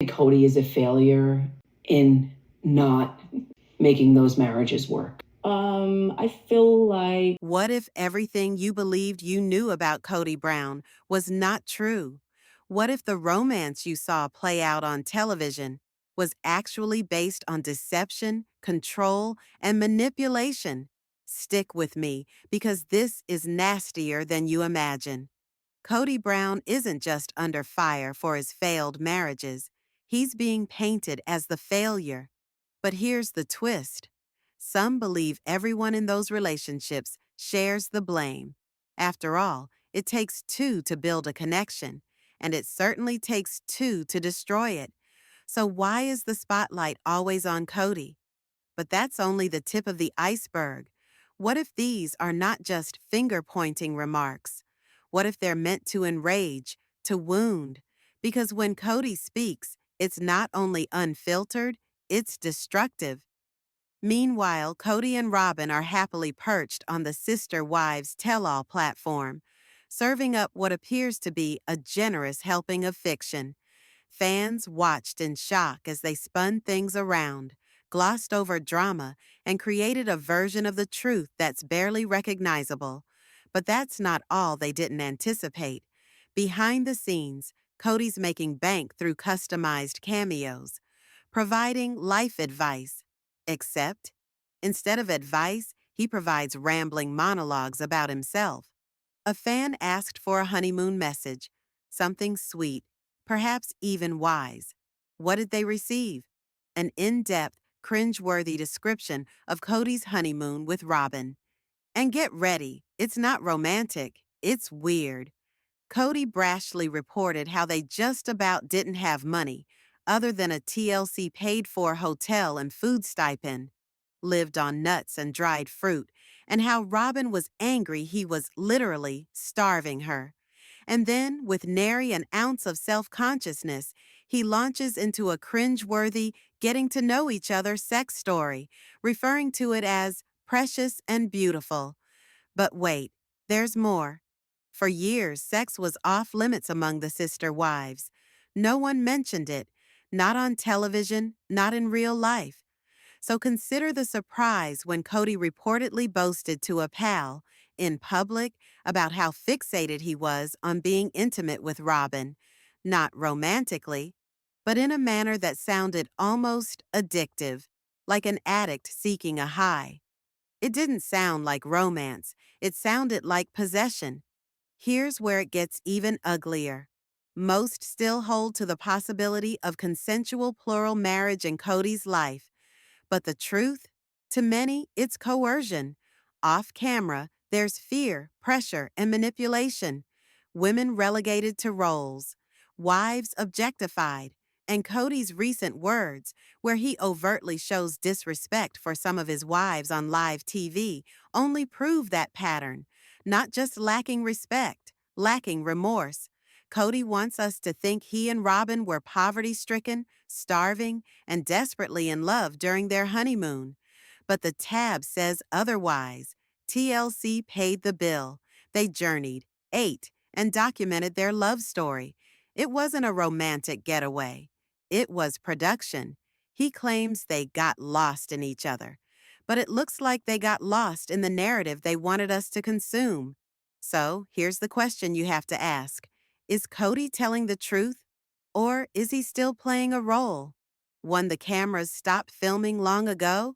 Kody is a failure in not making those marriages work. I feel like What if everything you believed you knew about Kody Brown was not true? What if the romance you saw play out on television was actually based on deception, control, and manipulation? Stick with me, because this is nastier than you imagine. Kody Brown isn't just under fire for his failed marriages. He's being painted as the failure. But here's the twist. Some believe everyone in those relationships shares the blame. After all, it takes two to build a connection, and it certainly takes two to destroy it. So why is the spotlight always on Kody? But that's only the tip of the iceberg. What if these are not just finger-pointing remarks? What if they're meant to enrage, to wound? Because when Kody speaks, it's not only unfiltered, it's destructive. Meanwhile, Kody and Robyn are happily perched on the Sister Wives Tell-All platform, serving up what appears to be a generous helping of fiction. Fans watched in shock as they spun things around, glossed over drama, and created a version of the truth that's barely recognizable. But that's not all they didn't anticipate. Behind the scenes, Kody's making bank through customized cameos, providing life advice. Except, instead of advice, he provides rambling monologues about himself. A fan asked for a honeymoon message, something sweet, perhaps even wise. What did they receive? An in-depth, cringe-worthy description of Kody's honeymoon with Robyn. And get ready, it's not romantic, it's weird. Kody brashly reported how they just about didn't have money, other than a TLC paid-for hotel and food stipend, lived on nuts and dried fruit, and how Robyn was angry he was literally starving her. And then, with nary an ounce of self-consciousness, he launches into a cringe-worthy getting-to-know-each-other sex story, referring to it as precious and beautiful. But wait, there's more. For years, sex was off limits among the sister wives. No one mentioned it, not on television, not in real life. So consider the surprise when Kody reportedly boasted to a pal in public about how fixated he was on being intimate with Robyn, not romantically, but in a manner that sounded almost addictive, like an addict seeking a high. It didn't sound like romance, it sounded like possession. Here's where it gets even uglier. Most still hold to the possibility of consensual plural marriage in Kody's life. But the truth? To many, it's coercion. Off camera, there's fear, pressure, and manipulation. Women relegated to roles. Wives objectified. And Kody's recent words, where he overtly shows disrespect for some of his wives on live TV, only prove that pattern. Not just lacking respect, lacking remorse. Kody wants us to think he and Robyn were poverty-stricken, starving, and desperately in love during their honeymoon. But the tab says otherwise. TLC paid the bill. They journeyed, ate, and documented their love story. It wasn't a romantic getaway. It was production. He claims they got lost in each other. But it looks like they got lost in the narrative they wanted us to consume. So here's the question you have to ask. Is Kody telling the truth? Or is he still playing a role? One the cameras stopped filming long ago?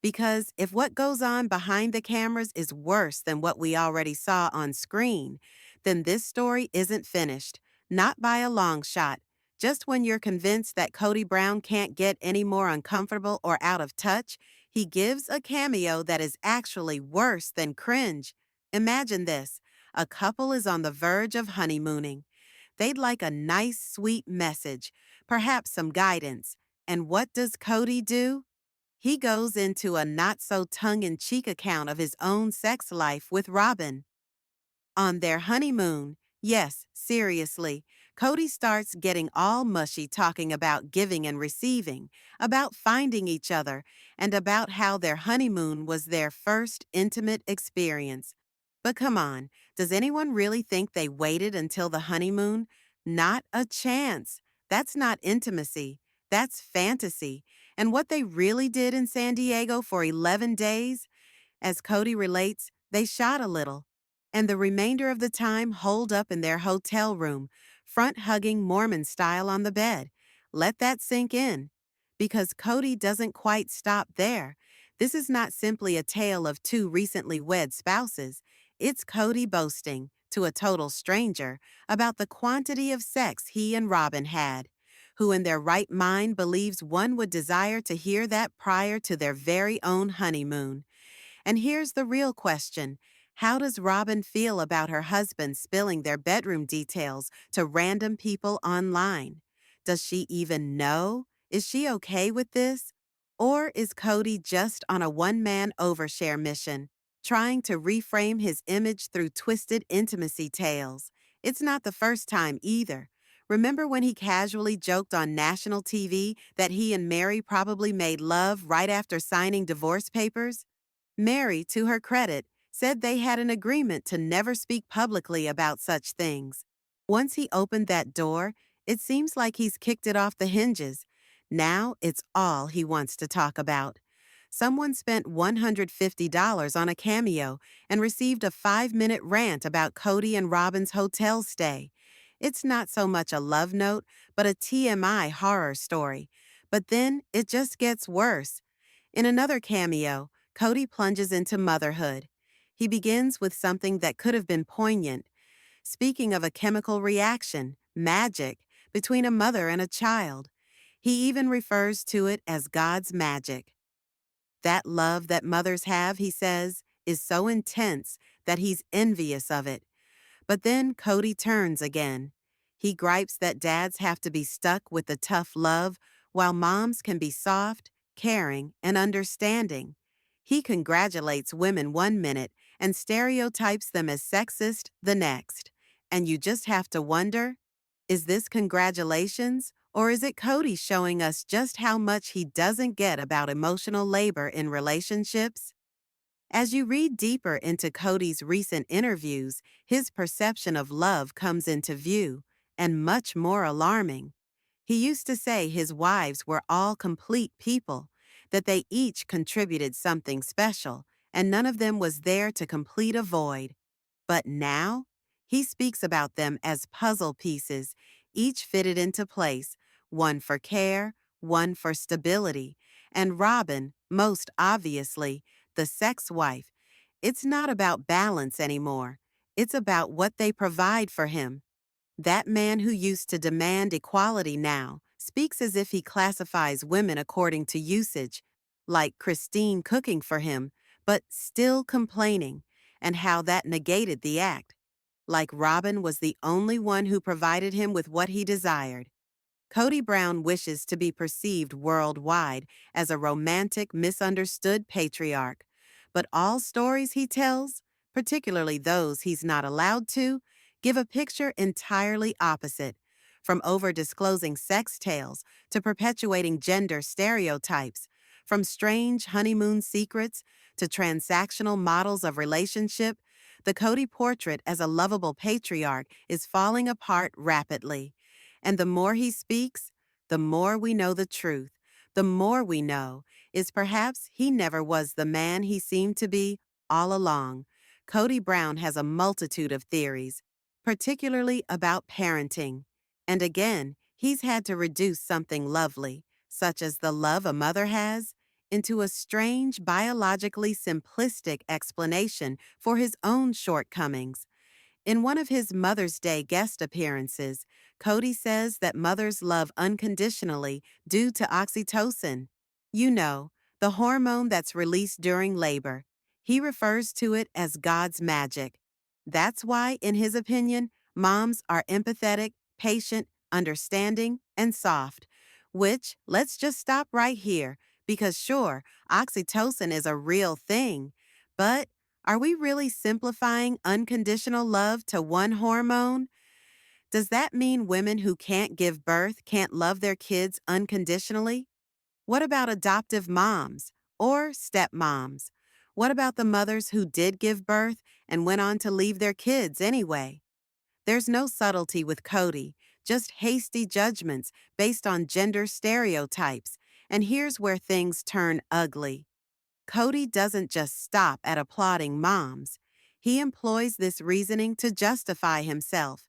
Because if what goes on behind the cameras is worse than what we already saw on screen, then this story isn't finished, not by a long shot. Just when you're convinced that Kody Brown can't get any more uncomfortable or out of touch, he gives a cameo that is actually worse than cringe. Imagine this. A couple is on the verge of honeymooning. They'd like a nice, sweet message, perhaps some guidance. And what does Kody do? He goes into a not-so-tongue-in-cheek account of his own sex life with Robyn. On their honeymoon, yes, seriously, Kody starts getting all mushy talking about giving and receiving, about finding each other, and about how their honeymoon was their first intimate experience. But come on, does anyone really think they waited until the honeymoon? Not a chance. That's not intimacy, that's fantasy. And what they really did in San Diego for 11 days, as Kody relates, they shot a little, and the remainder of the time holed up in their hotel room, front hugging Mormon style on the bed. Let that sink in. Because Kody doesn't quite stop there. This is not simply a tale of two recently wed spouses. It's Kody boasting, to a total stranger, about the quantity of sex he and Robyn had. Who in their right mind believes one would desire to hear that prior to their very own honeymoon? And here's the real question. How does Robyn feel about her husband spilling their bedroom details to random people online? Does she even know? Is she okay with this? Or is Kody just on a one-man overshare mission, trying to reframe his image through twisted intimacy tales? It's not the first time either. Remember when he casually joked on national TV that he and Mary probably made love right after signing divorce papers? Mary, to her credit, said they had an agreement to never speak publicly about such things. Once he opened that door, it seems like he's kicked it off the hinges. Now it's all he wants to talk about. Someone spent $150 on a cameo and received a 5-minute rant about Kody and Robyn's hotel stay. It's not so much a love note, but a TMI horror story. But then it just gets worse. In another cameo, Kody plunges into motherhood. He begins with something that could have been poignant, speaking of a chemical reaction, magic, between a mother and a child. He even refers to it as God's magic. That love that mothers have, he says, is so intense that he's envious of it. But then Kody turns again. He gripes that dads have to be stuck with the tough love, while moms can be soft, caring, and understanding. He congratulates women one minute and stereotypes them as sexist the next. And you just have to wonder, is this congratulations, or is it Kody showing us just how much he doesn't get about emotional labor in relationships? As you read deeper into Kody's recent interviews, his perception of love comes into view, and much more alarming. He used to say his wives were all complete people, that they each contributed something special, and none of them was there to complete a void. But now, he speaks about them as puzzle pieces, each fitted into place, one for care, one for stability, and Robyn, most obviously, the sex wife. It's not about balance anymore. It's about what they provide for him. That man who used to demand equality now speaks as if he classifies women according to usage, like Christine cooking for him, but still complaining, and how that negated the act, like Robyn was the only one who provided him with what he desired. Kody Brown wishes to be perceived worldwide as a romantic, misunderstood patriarch, but all stories he tells, particularly those he's not allowed to, give a picture entirely opposite, from over-disclosing sex tales to perpetuating gender stereotypes, from strange honeymoon secrets to transactional models of relationship. The Kody portrait as a lovable patriarch is falling apart rapidly. And the more he speaks, the more we know the truth. The more we know is perhaps he never was the man he seemed to be all along. Kody Brown has a multitude of theories, particularly about parenting. And again, he's had to reduce something lovely, such as the love a mother has, into a strange, biologically simplistic explanation for his own shortcomings. In one of his Mother's Day guest appearances, Kody says that mothers love unconditionally due to oxytocin. You know, the hormone that's released during labor. He refers to it as God's magic. That's why, in his opinion, moms are empathetic, patient, understanding, and soft. Which, let's just stop right here, because sure, oxytocin is a real thing, but are we really simplifying unconditional love to one hormone? Does that mean women who can't give birth can't love their kids unconditionally? What about adoptive moms or stepmoms? What about the mothers who did give birth and went on to leave their kids anyway? There's no subtlety with Kody, just hasty judgments based on gender stereotypes. And here's where things turn ugly. Kody doesn't just stop at applauding moms. He employs this reasoning to justify himself.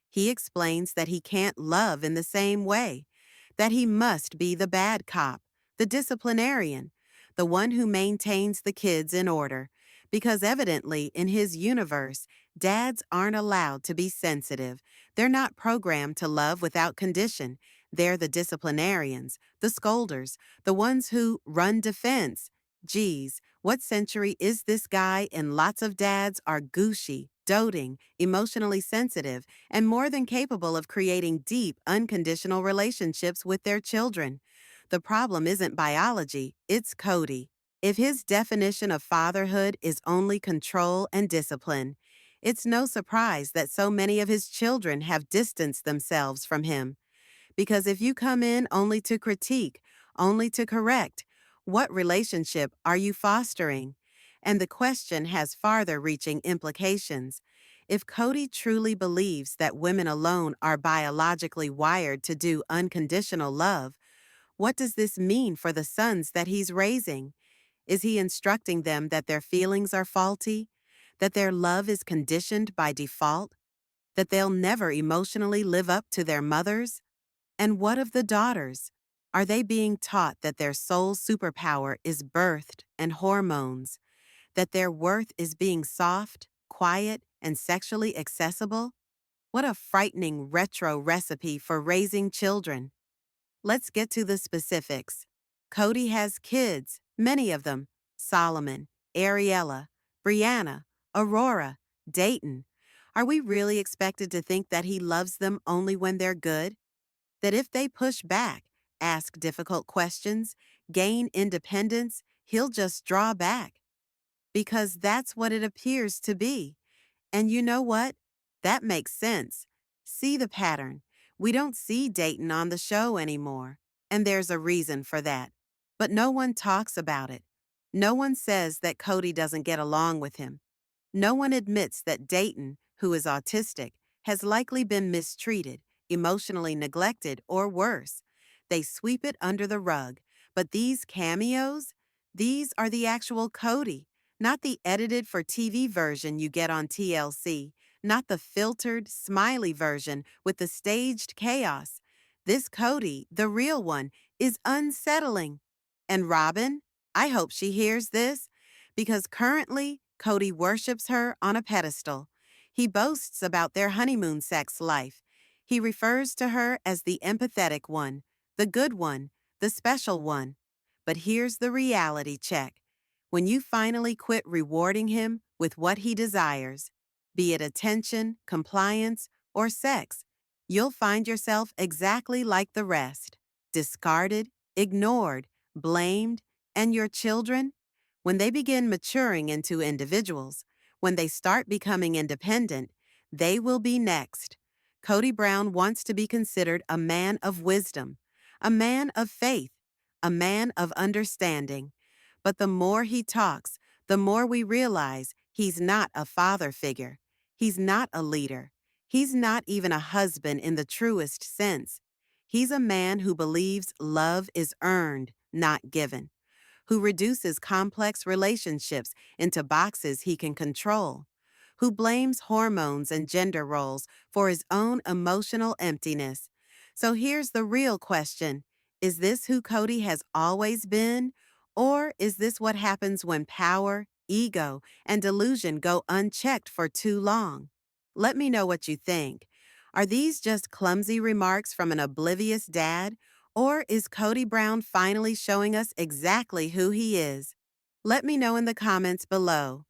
He explains that he can't love in the same way, that he must be the bad cop, the disciplinarian, the one who maintains the kids in order, because evidently in his universe, dads aren't allowed to be sensitive. They're not programmed to love without condition. They're the disciplinarians, the scolders, the ones who run defense. Geez, what century is this guy? And lots of dads are gushy, doting, emotionally sensitive, and more than capable of creating deep, unconditional relationships with their children. The problem isn't biology, it's Kody. If his definition of fatherhood is only control and discipline, it's no surprise that so many of his children have distanced themselves from him. Because if you come in only to critique, only to correct, what relationship are you fostering? And the question has farther reaching implications. If Kody truly believes that women alone are biologically wired to do unconditional love, what does this mean for the sons that he's raising? Is he instructing them that their feelings are faulty? That their love is conditioned by default? That they'll never emotionally live up to their mothers? And what of the daughters? Are they being taught that their sole superpower is birthed and hormones? That their worth is being soft, quiet, and sexually accessible? What a frightening retro recipe for raising children. Let's get to the specifics. Kody has kids, many of them: Solomon, Ariella, Brianna, Aurora, Dayton. Are we really expected to think that he loves them only when they're good? That if they push back, ask difficult questions, gain independence, he'll just draw back? Because that's what it appears to be. And you know what? That makes sense. See the pattern. We don't see Dayton on the show anymore. And there's a reason for that. But no one talks about it. No one says that Kody doesn't get along with him. No one admits that Dayton, who is autistic, has likely been mistreated, emotionally neglected, or worse. They sweep it under the rug. But these cameos, these are the actual Kody, not the edited for TV version you get on TLC, not the filtered, smiley version with the staged chaos. This Kody, the real one, is unsettling. And Robyn, I hope she hears this, because currently, Kody worships her on a pedestal. He boasts about their honeymoon sex life. He refers to her as the empathetic one, the good one, the special one. But here's the reality check. When you finally quit rewarding him with what he desires, be it attention, compliance, or sex, you'll find yourself exactly like the rest: discarded, ignored, blamed, and your children, when they begin maturing into individuals, when they start becoming independent, they will be next. Kody Brown wants to be considered a man of wisdom, a man of faith, a man of understanding. But the more he talks, the more we realize he's not a father figure. He's not a leader. He's not even a husband in the truest sense. He's a man who believes love is earned, not given, who reduces complex relationships into boxes he can control, who blames hormones and gender roles for his own emotional emptiness. So here's the real question. Is this who Kody has always been? Or is this what happens when power, ego, and delusion go unchecked for too long? Let me know what you think. Are these just clumsy remarks from an oblivious dad? Or is Kody Brown finally showing us exactly who he is? Let me know in the comments below.